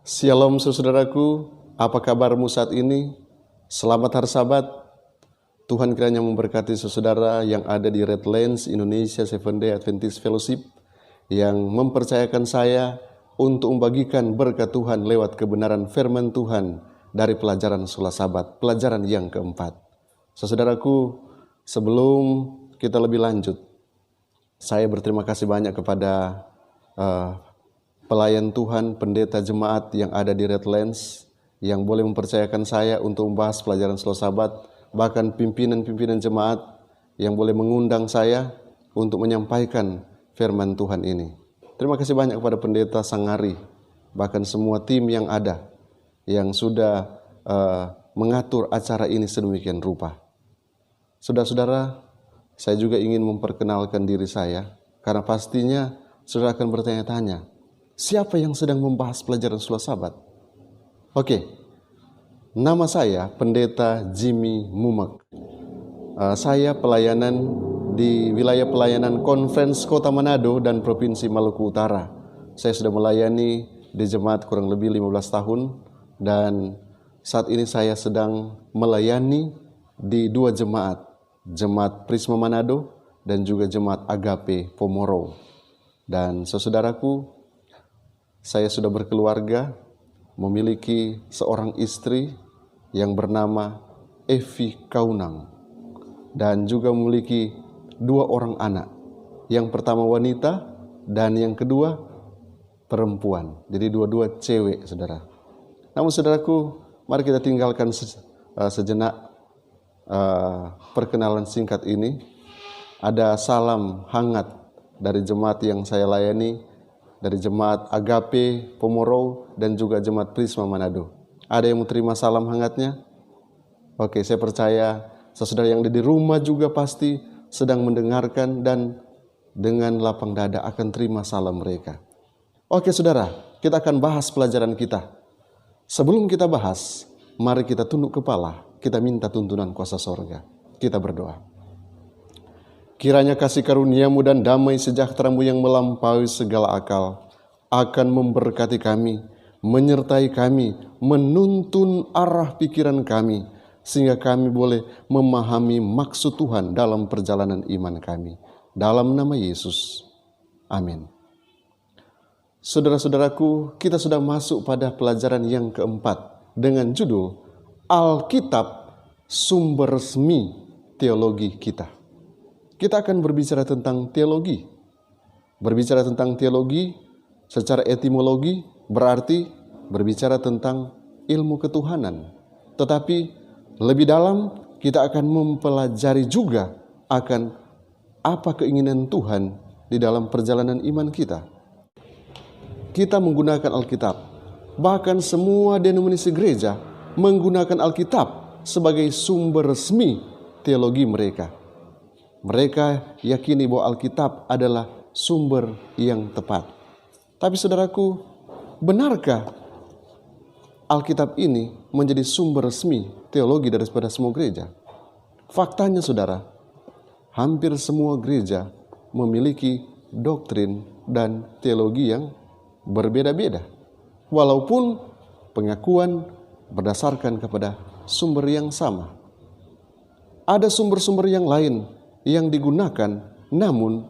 Shalom saudaraku, apa kabarmu saat ini? Selamat hari Sabat. Tuhan kiranya memberkati saudara yang ada di Redlands Indonesia Seventh-day Adventist Fellowship yang mempercayakan saya untuk membagikan berkat Tuhan lewat kebenaran firman Tuhan dari pelajaran Sekolah Sabat, pelajaran yang keempat. Saudaraku, sebelum kita lebih lanjut, saya berterima kasih banyak kepada pelayan Tuhan, pendeta jemaat yang ada di Redlands yang boleh mempercayakan saya untuk membahas pelajaran Sekolah Sabat, bahkan pimpinan-pimpinan jemaat yang boleh mengundang saya untuk menyampaikan firman Tuhan ini. Terima kasih banyak kepada pendeta Sangari, bahkan semua tim yang ada yang sudah mengatur acara ini sedemikian rupa. Saudara-saudara, saya juga ingin memperkenalkan diri saya, karena pastinya saudara akan bertanya-tanya, siapa yang sedang membahas pelajaran Sekolah Sabat? Oke, nama saya Pendeta Jimmy Mumak. Saya pelayanan di wilayah pelayanan Conference Kota Manado dan Provinsi Maluku Utara. Saya sudah melayani di jemaat kurang lebih 15 tahun dan saat ini saya sedang melayani di dua jemaat, Jemaat Prisma Manado dan juga Jemaat Agape Pomoro. Dan saudaraku, saya sudah berkeluarga, memiliki seorang istri yang bernama Evi Kaunang dan juga memiliki dua orang anak. Yang pertama wanita dan yang kedua perempuan. Jadi dua-dua cewek, saudara. Namun saudaraku, mari kita tinggalkan sejenak perkenalan singkat ini. Ada salam hangat dari jemaat yang saya layani, dari jemaat Agape Pomoro dan juga jemaat Prisma Manado. Ada yang mau terima salam hangatnya? Oke, saya percaya saudara yang ada di rumah juga pasti sedang mendengarkan dan dengan lapang dada akan terima salam mereka. Oke saudara, kita akan bahas pelajaran kita. Sebelum kita bahas, mari kita tunduk kepala, kita minta tuntunan kuasa sorga. Kita berdoa. Kiranya kasih karuniamu dan damai sejahteramu yang melampaui segala akal akan memberkati kami, menyertai kami, menuntun arah pikiran kami, sehingga kami boleh memahami maksud Tuhan dalam perjalanan iman kami. Dalam nama Yesus. Amin. Saudara-saudaraku, kita sudah masuk pada pelajaran yang keempat dengan judul Alkitab Sumber Resmi Teologi Kita. Kita akan berbicara tentang teologi. Berbicara tentang teologi secara etimologi berarti berbicara tentang ilmu ketuhanan. Tetapi lebih dalam kita akan mempelajari juga akan apa keinginan Tuhan di dalam perjalanan iman kita. Kita menggunakan Alkitab. Bahkan semua denominasi gereja menggunakan Alkitab sebagai sumber resmi teologi mereka. Mereka yakini bahwa Alkitab adalah sumber yang tepat. Tapi saudaraku, benarkah Alkitab ini menjadi sumber resmi teologi daripada semua gereja? Faktanya saudara, hampir semua gereja memiliki doktrin dan teologi yang berbeda-beda. Walaupun pengakuan berdasarkan kepada sumber yang sama. Ada sumber-sumber yang lain yang digunakan, namun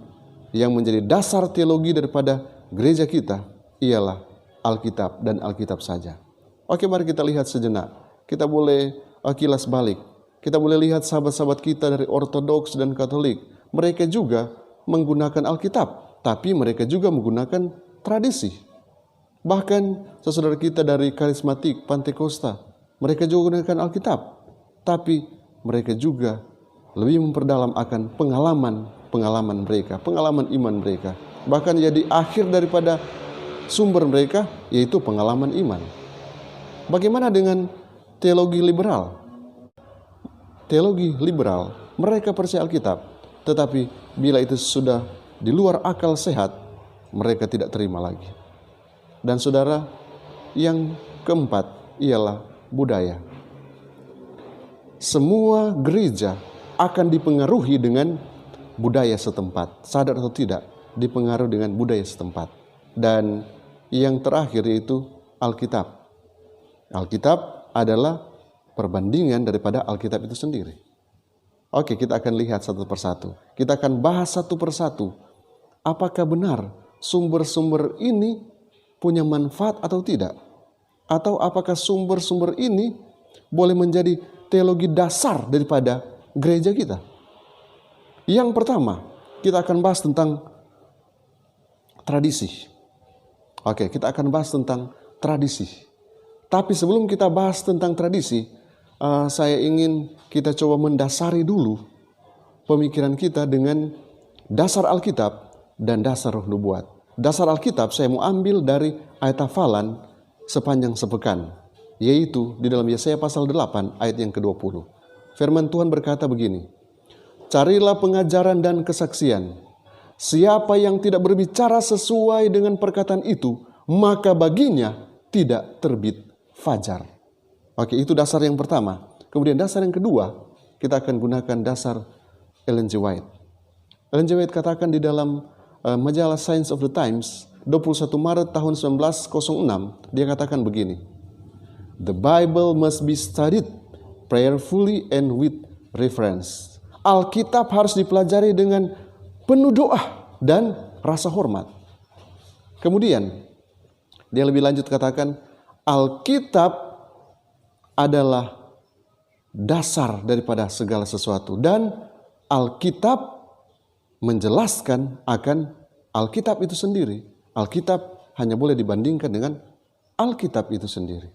yang menjadi dasar teologi daripada gereja kita ialah Alkitab dan Alkitab saja. Oke, mari kita lihat sejenak. Kita boleh kilas balik. Kita boleh lihat sahabat-sahabat kita dari Ortodoks dan Katolik. Mereka juga menggunakan Alkitab, tapi mereka juga menggunakan tradisi. Bahkan saudara kita dari Karismatik, Pantekosta, mereka juga menggunakan Alkitab, tapi mereka juga lebih memperdalam akan pengalaman mereka, pengalaman iman mereka. Bahkan jadi akhir daripada sumber mereka yaitu pengalaman iman. Bagaimana dengan teologi liberal? Teologi liberal, mereka percaya Alkitab, tetapi bila itu sudah di luar akal sehat, mereka tidak terima lagi. Dan saudara, yang keempat ialah budaya. Semua gereja akan dipengaruhi dengan budaya setempat, sadar atau tidak, dipengaruhi dengan budaya setempat. Dan yang terakhir yaitu Alkitab. Alkitab adalah perbandingan daripada Alkitab itu sendiri. Oke, kita akan lihat satu persatu. Kita akan bahas satu persatu. Apakah benar sumber-sumber ini punya manfaat atau tidak? Atau apakah sumber-sumber ini boleh menjadi teologi dasar daripada gereja kita? Yang pertama, kita akan bahas tentang tradisi. Oke, kita akan bahas tentang tradisi. Tapi sebelum kita bahas tentang tradisi, saya ingin kita coba mendasari dulu pemikiran kita dengan dasar Alkitab dan dasar Roh Nubuat. Dasar Alkitab saya mau ambil dari ayat hafalan sepanjang sepekan, yaitu di dalam Yesaya pasal 8 ayat yang ke-20. Firman Tuhan berkata begini, "Carilah pengajaran dan kesaksian. Siapa yang tidak berbicara sesuai dengan perkataan itu, maka baginya tidak terbit fajar." Oke, itu dasar yang pertama. Kemudian dasar yang kedua, kita akan gunakan dasar Ellen G. White. Ellen G. White katakan di dalam majalah Science of the Times, 21 Maret tahun 1906, dia katakan begini, "The Bible must be studied prayerfully and with reverence." Alkitab harus dipelajari dengan penuh doa dan rasa hormat. Kemudian, dia lebih lanjut katakan, Alkitab adalah dasar daripada segala sesuatu. Dan Alkitab menjelaskan akan Alkitab itu sendiri. Alkitab hanya boleh dibandingkan dengan Alkitab itu sendiri.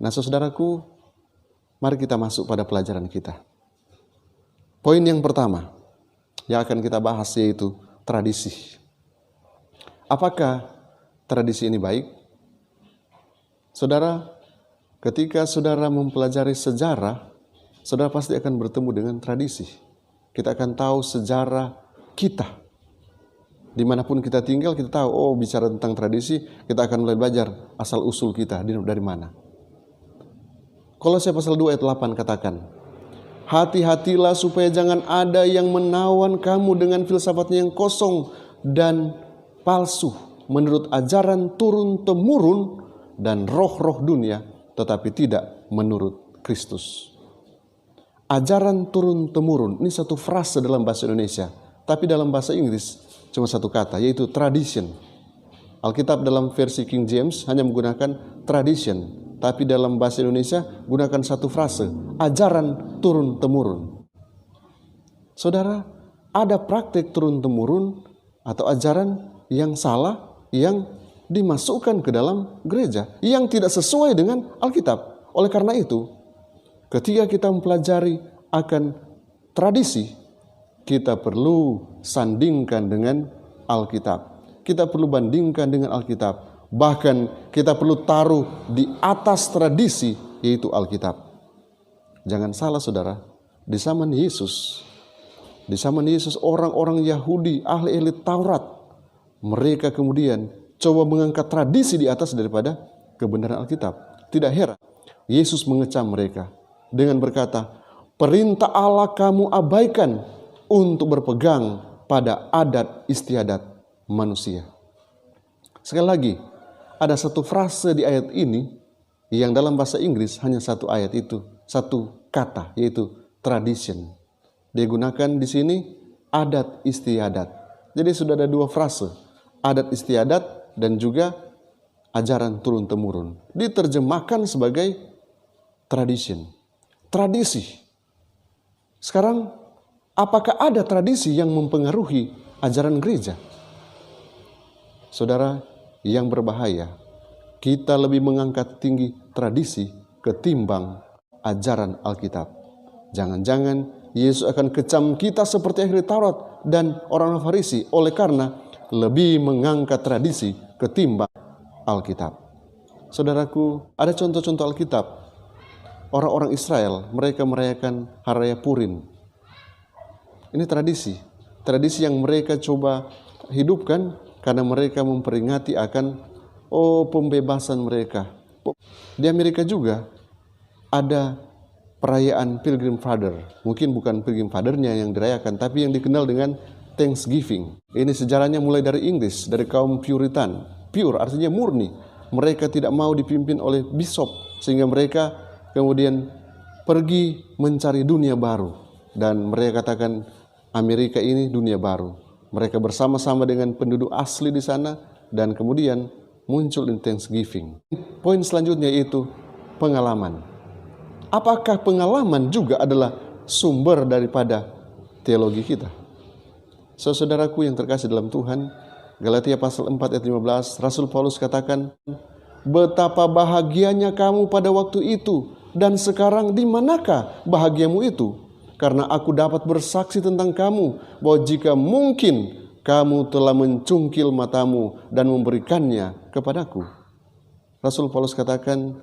Nah, saudaraku, mari kita masuk pada pelajaran kita. Poin yang pertama yang akan kita bahas yaitu tradisi. Apakah tradisi ini baik? Saudara, ketika saudara mempelajari sejarah, saudara pasti akan bertemu dengan tradisi. Kita akan tahu sejarah kita. Dimanapun kita tinggal, kita tahu, oh bicara tentang tradisi, kita akan mulai belajar asal-usul kita dari mana. Kolose pasal 2 ayat 8 katakan, "Hati-hatilah supaya jangan ada yang menawan kamu dengan filsafatnya yang kosong dan palsu, menurut ajaran turun-temurun dan roh-roh dunia, tetapi tidak menurut Kristus." Ajaran turun-temurun, ini satu frase dalam bahasa Indonesia, tapi dalam bahasa Inggris cuma satu kata, yaitu tradition. Alkitab dalam versi King James hanya menggunakan tradition, tapi dalam bahasa Indonesia gunakan satu frase, ajaran turun-temurun. Saudara, ada praktek turun-temurun atau ajaran yang salah yang dimasukkan ke dalam gereja yang tidak sesuai dengan Alkitab. Oleh karena itu, ketika kita mempelajari akan tradisi, kita perlu sandingkan dengan Alkitab. Kita perlu bandingkan dengan Alkitab. Bahkan kita perlu taruh di atas tradisi, yaitu Alkitab. Jangan salah saudara, di zaman Yesus orang-orang Yahudi, ahli-ahli Taurat, mereka kemudian coba mengangkat tradisi di atas daripada kebenaran Alkitab. Tidak heran, Yesus mengecam mereka dengan berkata, "Perintah Allah kamu abaikan untuk berpegang pada adat istiadat manusia." Sekali lagi, ada satu frase di ayat ini yang dalam bahasa Inggris hanya satu ayat itu, satu kata, yaitu tradition. Dia gunakan di sini adat istiadat. Jadi sudah ada dua frase, adat istiadat dan juga ajaran turun-temurun. Diterjemahkan sebagai tradition. Tradisi. Sekarang, apakah ada tradisi yang mempengaruhi ajaran gereja? Saudara, yang berbahaya, kita lebih mengangkat tinggi tradisi ketimbang ajaran Alkitab. Jangan-jangan Yesus akan kecam kita seperti ahli Taurat dan orang-orang Farisi oleh karena lebih mengangkat tradisi ketimbang Alkitab. Saudaraku, ada contoh-contoh Alkitab. Orang-orang Israel, mereka merayakan Hari Raya Purim. Ini tradisi yang mereka coba hidupkan karena mereka memperingati akan pembebasan mereka. Di Amerika juga ada perayaan Pilgrim Father. Mungkin bukan Pilgrim Father-nya yang dirayakan, tapi yang dikenal dengan Thanksgiving. Ini sejarahnya mulai dari Inggris, dari kaum Puritan. Pure artinya murni. mereka tidak mau dipimpin oleh bishop, sehingga mereka kemudian pergi mencari dunia baru. Dan mereka katakan Amerika ini dunia baru. Mereka bersama-sama dengan penduduk asli di sana, dan kemudian muncul in Thanksgiving. Poin selanjutnya yaitu pengalaman. Apakah pengalaman juga adalah sumber daripada teologi kita? Saudaraku yang terkasih dalam Tuhan, Galatia pasal 4 ayat 15, Rasul Paulus katakan, betapa bahagianya kamu pada waktu itu, dan sekarang di manakah bahagiamu itu? Karena aku dapat bersaksi tentang kamu, bahwa jika mungkin kamu telah mencungkil matamu dan memberikannya kepadaku. Rasul Paulus katakan,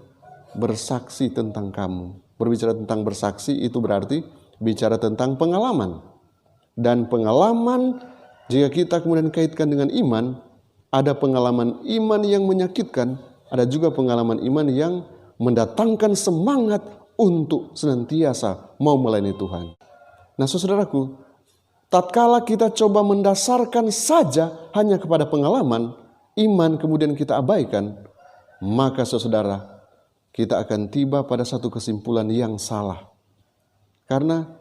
bersaksi tentang kamu. Berbicara tentang bersaksi itu berarti bicara tentang pengalaman. Dan pengalaman, jika kita kemudian kaitkan dengan iman, ada pengalaman iman yang menyakitkan, ada juga pengalaman iman yang mendatangkan semangat untuk senantiasa mau melayani Tuhan. Nah, saudaraku, tatkala kita coba mendasarkan saja hanya kepada pengalaman, iman kemudian kita abaikan, maka saudara, kita akan tiba pada satu kesimpulan yang salah. Karena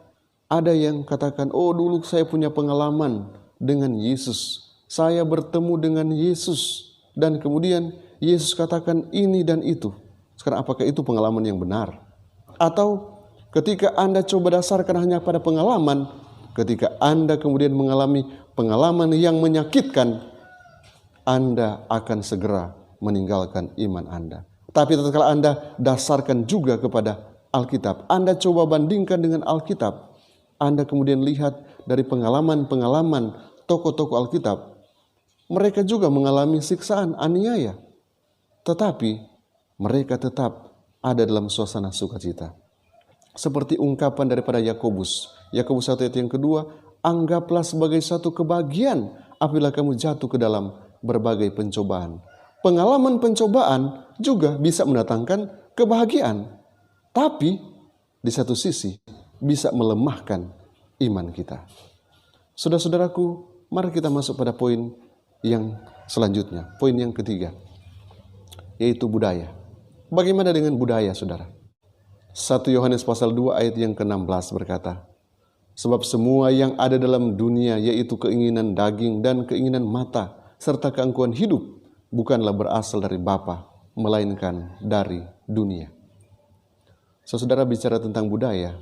ada yang katakan, oh dulu saya punya pengalaman dengan Yesus, saya bertemu dengan Yesus, dan kemudian Yesus katakan ini dan itu. Sekarang apakah itu pengalaman yang benar? Atau ketika Anda coba dasarkan hanya pada pengalaman, ketika Anda kemudian mengalami pengalaman yang menyakitkan, Anda akan segera meninggalkan iman Anda. Tapi tatkala Anda dasarkan juga kepada Alkitab, Anda coba bandingkan dengan Alkitab, Anda kemudian lihat dari pengalaman-pengalaman tokoh-tokoh Alkitab, mereka juga mengalami siksaan, aniaya, tetapi mereka tetap ada dalam suasana sukacita. Seperti ungkapan daripada Yakobus 1 ayat yang kedua, anggaplah sebagai satu kebahagiaan apabila kamu jatuh ke dalam berbagai pencobaan. Pengalaman pencobaan juga bisa mendatangkan kebahagiaan, tapi di satu sisi bisa melemahkan iman kita. Saudara-saudaraku, mari kita masuk pada poin yang selanjutnya, poin yang ketiga, yaitu budaya. Bagaimana dengan budaya, saudara? 1 Yohanes pasal 2 ayat yang ke-16 berkata, sebab semua yang ada dalam dunia, yaitu keinginan daging dan keinginan mata, serta keangkuhan hidup, bukanlah berasal dari Bapa, melainkan dari dunia. Saudara, bicara tentang budaya,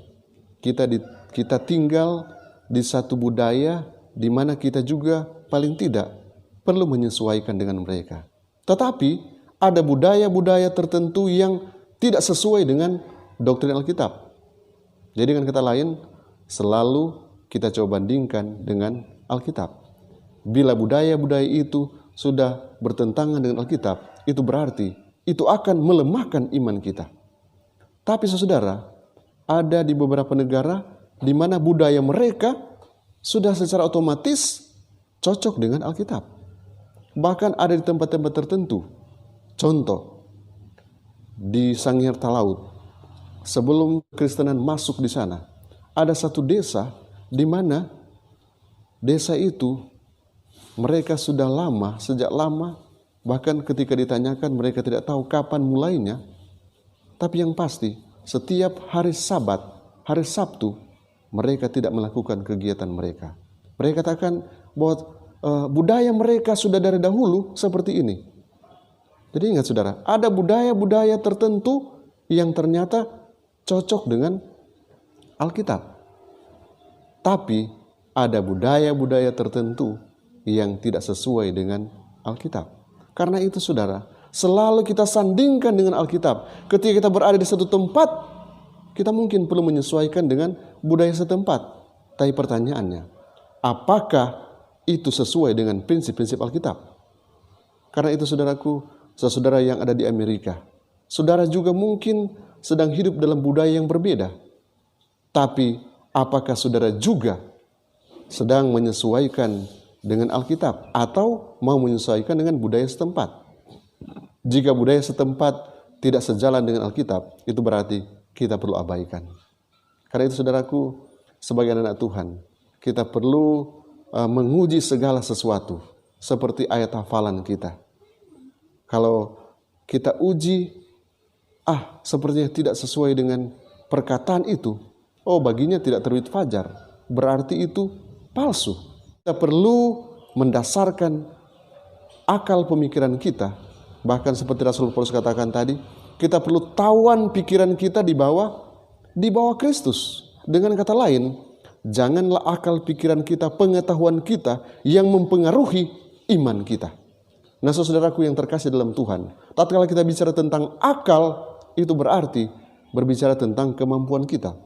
kita tinggal di satu budaya di mana kita juga paling tidak perlu menyesuaikan dengan mereka. Tetapi ada budaya-budaya tertentu yang tidak sesuai dengan doktrin Alkitab. Jadi dengan kata lain, selalu kita coba bandingkan dengan Alkitab. Bila budaya-budaya itu sudah bertentangan dengan Alkitab, itu berarti itu akan melemahkan iman kita. Tapi saudara, ada di beberapa negara di mana budaya mereka sudah secara otomatis cocok dengan Alkitab. Bahkan ada di tempat-tempat tertentu. Contoh, di Sangir Talaut, sebelum Kristenan masuk di sana, ada satu desa di mana desa itu mereka sudah lama, sejak lama, bahkan ketika ditanyakan mereka tidak tahu kapan mulainya, tapi yang pasti setiap hari Sabat, hari Sabtu, mereka tidak melakukan kegiatan mereka. Mereka katakan bahwa budaya mereka sudah dari dahulu seperti ini. Jadi ingat saudara, ada budaya-budaya tertentu yang ternyata cocok dengan Alkitab. Tapi ada budaya-budaya tertentu yang tidak sesuai dengan Alkitab. Karena itu saudara, selalu kita sandingkan dengan Alkitab. Ketika kita berada di satu tempat, kita mungkin perlu menyesuaikan dengan budaya setempat. Tapi pertanyaannya, apakah itu sesuai dengan prinsip-prinsip Alkitab? Karena itu saudaraku, saudara yang ada di Amerika, saudara juga mungkin sedang hidup dalam budaya yang berbeda. Tapi apakah saudara juga sedang menyesuaikan dengan Alkitab atau mau menyesuaikan dengan budaya setempat? Jika budaya setempat tidak sejalan dengan Alkitab, itu berarti kita perlu abaikan. Karena itu saudaraku, sebagai anak Tuhan, kita perlu menguji segala sesuatu seperti ayat hafalan kita. Kalau kita uji, sepertinya tidak sesuai dengan perkataan itu. Oh, baginya tidak terbit fajar, berarti itu palsu. Kita perlu mendasarkan akal pemikiran kita. Bahkan seperti Rasul Paulus katakan tadi, kita perlu tawan pikiran kita di bawah Kristus. Dengan kata lain, janganlah akal pikiran kita, pengetahuan kita yang mempengaruhi iman kita. Nah, saudaraku yang terkasih dalam Tuhan, tatkala kita bicara tentang akal, itu berarti berbicara tentang kemampuan kita.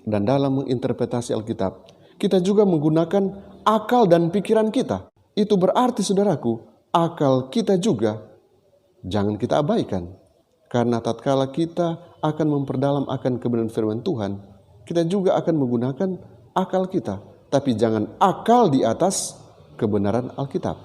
Dan dalam menginterpretasi Alkitab, kita juga menggunakan akal dan pikiran kita. Itu berarti, saudaraku, akal kita juga jangan kita abaikan. Karena tatkala kita akan memperdalam akan kebenaran firman Tuhan, kita juga akan menggunakan akal kita. Tapi jangan akal di atas kebenaran Alkitab.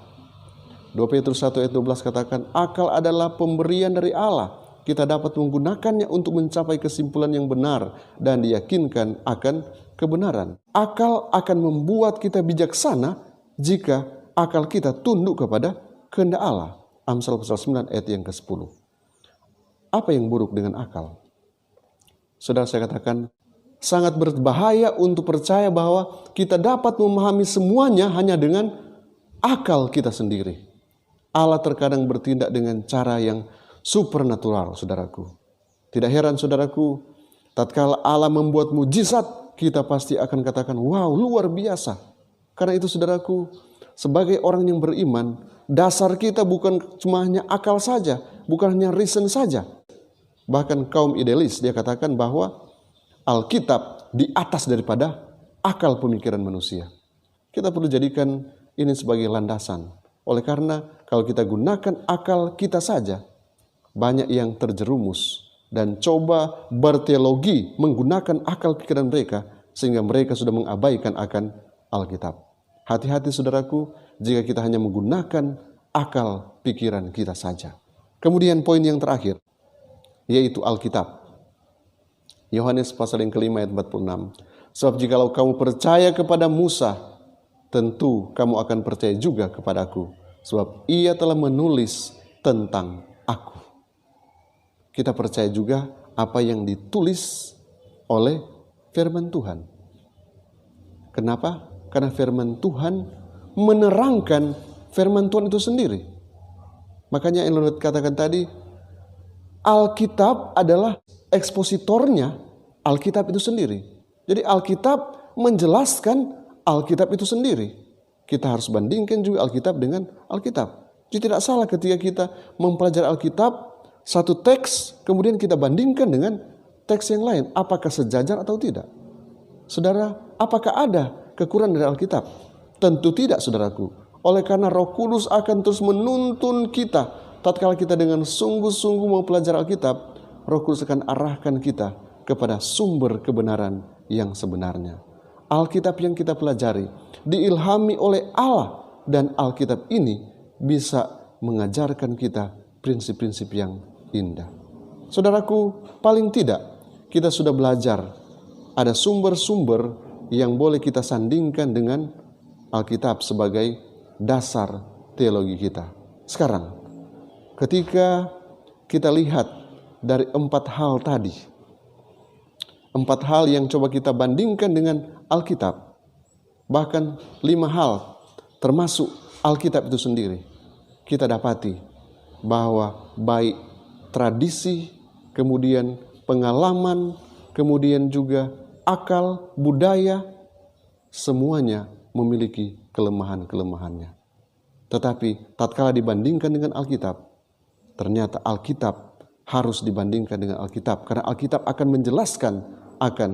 2 Petrus 1 ayat 12 katakan, akal adalah pemberian dari Allah. Kita dapat menggunakannya untuk mencapai kesimpulan yang benar dan diyakinkan akan kebenaran. Akal akan membuat kita bijaksana jika akal kita tunduk kepada kehendak Allah. Amsal pasal 9 ayat yang ke-10. Apa yang buruk dengan akal? Saudara, saya katakan sangat berbahaya untuk percaya bahwa kita dapat memahami semuanya hanya dengan akal kita sendiri. Allah terkadang bertindak dengan cara yang supernatural, saudaraku. Tidak heran, saudaraku, tatkala Allah membuat mujizat, kita pasti akan katakan, wow, luar biasa. Karena itu, saudaraku, sebagai orang yang beriman, dasar kita bukan cuma hanya akal saja, bukan hanya reason saja. Bahkan kaum idealis, dia katakan bahwa Alkitab di atas daripada akal pemikiran manusia. Kita perlu jadikan ini sebagai landasan. Oleh karena kalau kita gunakan akal kita saja, banyak yang terjerumus dan coba berteologi menggunakan akal pikiran mereka sehingga mereka sudah mengabaikan akan Alkitab. Hati-hati, saudaraku, jika kita hanya menggunakan akal pikiran kita saja. Kemudian poin yang terakhir, yaitu Alkitab. Yohanes pasal yang kelima ayat 46. Sebab jikalau kamu percaya kepada Musa, tentu kamu akan percaya juga kepadaku. Sebab ia telah menulis tentang aku. Kita percaya juga apa yang ditulis oleh firman Tuhan. Kenapa? Karena firman Tuhan menerangkan firman Tuhan itu sendiri. Makanya yang katakan tadi, Alkitab adalah ekspositornya Alkitab itu sendiri. Jadi Alkitab menjelaskan Alkitab itu sendiri. Kita harus bandingkan juga Alkitab dengan Alkitab. Jadi tidak salah ketika kita mempelajari Alkitab, satu teks, kemudian kita bandingkan dengan teks yang lain. Apakah sejajar atau tidak? Saudara, apakah ada kekurangan dari Alkitab? Tentu tidak, saudaraku. Oleh karena Roh Kudus akan terus menuntun kita. Tatkala kita dengan sungguh-sungguh mau pelajari Alkitab, Roh Kudus akan arahkan kita kepada sumber kebenaran yang sebenarnya. Alkitab yang kita pelajari diilhami oleh Allah, dan Alkitab ini bisa mengajarkan kita prinsip-prinsip yang indah. Saudaraku, paling tidak kita sudah belajar ada sumber-sumber yang boleh kita sandingkan dengan Alkitab sebagai dasar teologi kita. Sekarang, ketika kita lihat dari 4 hal tadi, 4 hal yang coba kita bandingkan dengan Alkitab, bahkan 5 hal termasuk Alkitab itu sendiri, kita dapati bahwa baik tradisi, kemudian pengalaman, kemudian juga akal, budaya, semuanya memiliki kelemahan-kelemahannya. Tetapi tatkala dibandingkan dengan Alkitab, ternyata Alkitab harus dibandingkan dengan Alkitab, karena Alkitab akan menjelaskan akan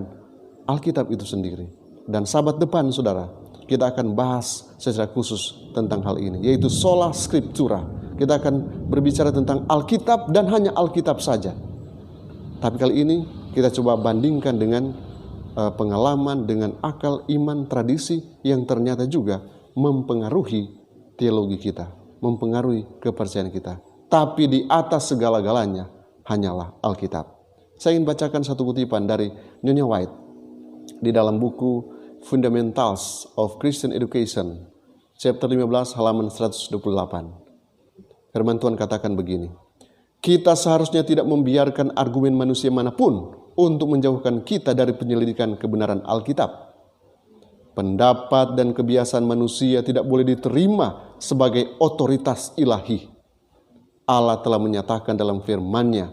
Alkitab itu sendiri. Dan Sabat depan, saudara, kita akan bahas secara khusus tentang hal ini, yaitu sola scriptura. Kita akan berbicara tentang Alkitab dan hanya Alkitab saja. Tapi kali ini kita coba bandingkan dengan pengalaman, dengan akal, iman, tradisi yang ternyata juga mempengaruhi teologi kita, mempengaruhi kepercayaan kita. Tapi di atas segala-galanya hanyalah Alkitab. Saya ingin bacakan satu kutipan dari Nyonya White di dalam buku Fundamentals of Christian Education, chapter 15 halaman 128. Firman Tuhan katakan begini, Kita seharusnya tidak membiarkan argumen manusia manapun untuk menjauhkan kita dari penyelidikan kebenaran Alkitab. Pendapat dan kebiasaan manusia tidak boleh diterima sebagai otoritas ilahi. Allah telah menyatakan dalam firman-Nya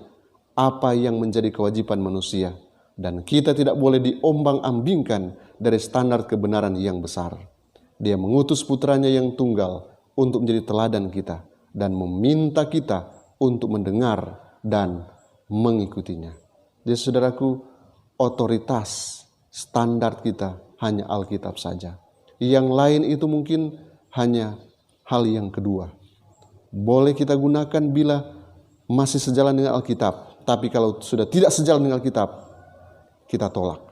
apa yang menjadi kewajiban manusia, dan kita tidak boleh diombang-ambingkan dari standar kebenaran yang besar. Dia mengutus putranya yang tunggal untuk menjadi teladan kita dan meminta kita untuk mendengar dan mengikutinya. Jadi saudaraku, otoritas standar kita hanya Alkitab saja. Yang lain itu mungkin hanya hal yang kedua. Boleh kita gunakan bila masih sejalan dengan Alkitab, tapi kalau sudah tidak sejalan dengan Alkitab, kita tolak.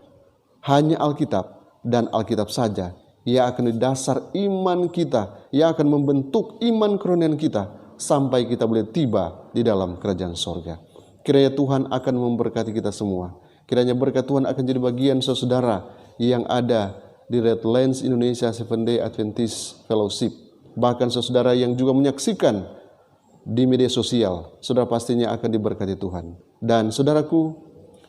Hanya Alkitab dan Alkitab saja yang akan didasar iman kita, yang akan membentuk iman kerohanian kita sampai kita boleh tiba di dalam kerajaan sorga. Kiranya Tuhan akan memberkati kita semua. Kiranya berkat Tuhan akan jadi bagian saudara yang ada di Redlands Indonesia Seventh-day Adventist Fellowship. Bahkan saudara yang juga menyaksikan di media sosial, saudara pastinya akan diberkati Tuhan. Dan saudaraku,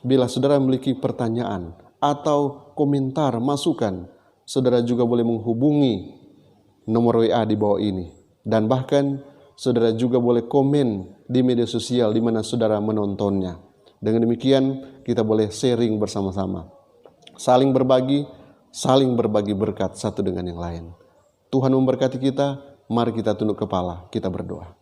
bila saudara memiliki pertanyaan atau komentar, masukan, saudara juga boleh menghubungi nomor WA di bawah ini. Dan bahkan saudara juga boleh komen di media sosial di mana saudara menontonnya. Dengan demikian kita boleh sharing bersama-sama, saling berbagi berkat satu dengan yang lain. Tuhan memberkati kita. Mari kita tunduk kepala, kita berdoa.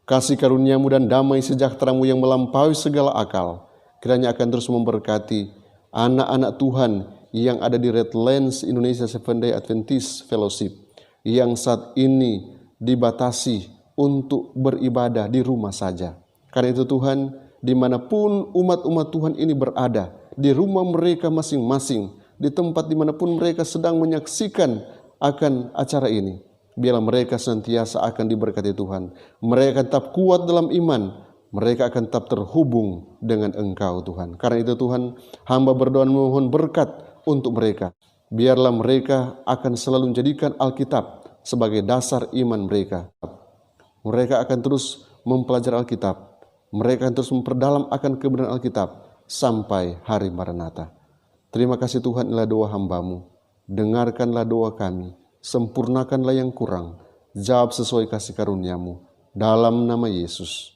Kasih karunia-Mu dan damai sejahtera-Mu yang melampaui segala akal, kiranya akan terus memberkati anak-anak Tuhan yang ada di Redlands Indonesia Seventh-day Adventist Fellowship, yang saat ini dibatasi untuk beribadah di rumah saja. Karena itu Tuhan, dimanapun umat-umat Tuhan ini berada, di rumah mereka masing-masing, di tempat dimanapun mereka sedang menyaksikan akan acara ini, biarlah mereka senantiasa akan diberkati Tuhan. Mereka akan tetap kuat dalam iman, mereka akan tetap terhubung dengan Engkau Tuhan. Karena itu Tuhan, hamba berdoa memohon berkat untuk mereka. Biarlah mereka akan selalu menjadikan Alkitab sebagai dasar iman mereka. Mereka akan terus mempelajari Alkitab. Mereka akan terus memperdalam akan kebenaran Alkitab sampai hari Maranatha. Terima kasih Tuhan, inilah doa hamba-Mu. Dengarkanlah doa kami. Sempurnakanlah yang kurang. Jawab sesuai kasih karunia-Mu. Dalam nama Yesus.